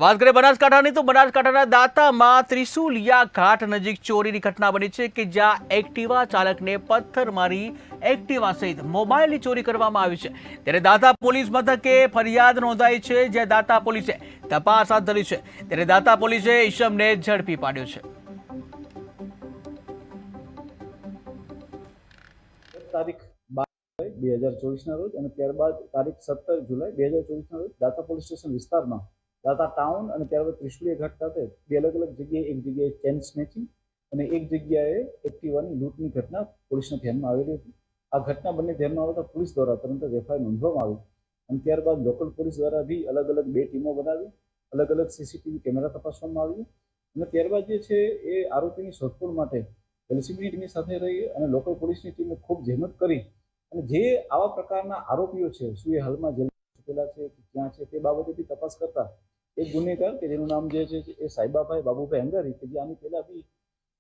વાત કરીએ બનાસકાંઠાની તો બનાસકાંઠાના દાંતામાં ત્રિશુલિયા ઘાટ નજીક ચોરીની ઘટના બની છે કે જ્યાં એક્ટિવા ચાલકને પથ્થર મારી એક્ટિવા સહિત મોબાઈલની ચોરી કરવામાં આવી છે। ત્યારે દાંતા પોલીસ મથકે ફરિયાદ નોંધાઈ છે, જ્યાં દાંતા પોલીસે તપાસ હાથ ધરી છે। ત્યારે દાંતા પોલીસે ઈસમને ઝડપી પાડ્યો છે। તારીખ 12/2024 રોજ અને ત્યારબાદ તારીખ 17 જુલાઈ 2024 રોજ દાંતા પોલીસ સ્ટેશન વિસ્તારમાં દાંતા ટાઉન અને ત્યારબાદ ત્રિશુલિયા ઘાટ ખાતે બે અલગ અલગ જગ્યાએ એક જગ્યાએ ચેન સ્નેચિંગ અને એક જગ્યાએ એક્ટિવાની લૂંટની ઘટના પોલીસના ધ્યાનમાં આવેલી હતી। આ ઘટના બંને ધ્યાનમાં આવતા પોલીસ દ્વારા તરત જ એફઆઈઆર નોંધવામાં આવી અને ત્યારબાદ લોકલ પોલીસ દ્વારા બી અલગ અલગ બે ટીમો બનાવી અલગ અલગ સીસીટીવી કેમેરા તપાસવામાં આવ્યું અને ત્યારબાદ જે છે એ આરોપીની શોધખોળ માટે એલસીબીની ટીમની સાથે રહી અને લોકલ પોલીસની ટીમે ખૂબ જહેમત કરી અને જે આવા પ્રકારના આરોપીઓ છે શું એ હાલમાં જેલમાં છૂટેલા છે કે ક્યાં છે તે બાબતે બી તપાસ કરતા એક ગુનેગાર કે જેનું નામ જે છે એ સાઈબાભાઈ બાબુભાઈ અંગારી કે જે આની પહેલા બી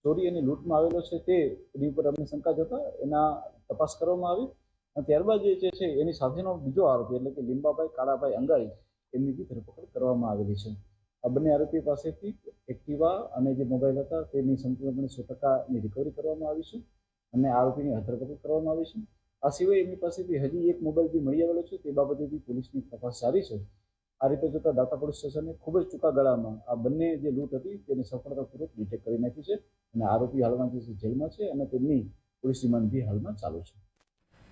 ચોરી અને લૂંટમાં આવેલો છે તેની ઉપર અમને શંકા જતા એના તપાસ કરવામાં આવી અને ત્યારબાદ જે છે એની સાથેનો બીજો આરોપી એટલે કે લીંબાભાઈ કાળાભાઈ અંગારી એમની બી ધરપકડ કરવામાં આવેલી છે। આ બંને આરોપી પાસેથી એક્ટિવા અને જે મોબાઈલ હતા તેની સંપૂર્ણપણે 100%ની રિકવરી કરવામાં આવી છે અને આરોપીની ધરપકડ કરવામાં આવી છે। આ સિવાય એમની પાસેથી હજી એક મોબાઈલ બી મળી આવેલો છે, તે બાબતે બી પોલીસની તપાસ જારી છે। આ રીતે જોતા દાંતા પોલીસ સ્ટેશને ખૂબ જ ટૂંકા ગાળામાં આ બંને જે લૂંટ હતી તેની સફળતાપૂર્વક ડિટેક્ટ કરી નાખી છે અને આરોપી હાલમાં જે જેલમાં છે અને તેમની પોલીસ રિમાન્ડ બી હાલમાં ચાલુ છે।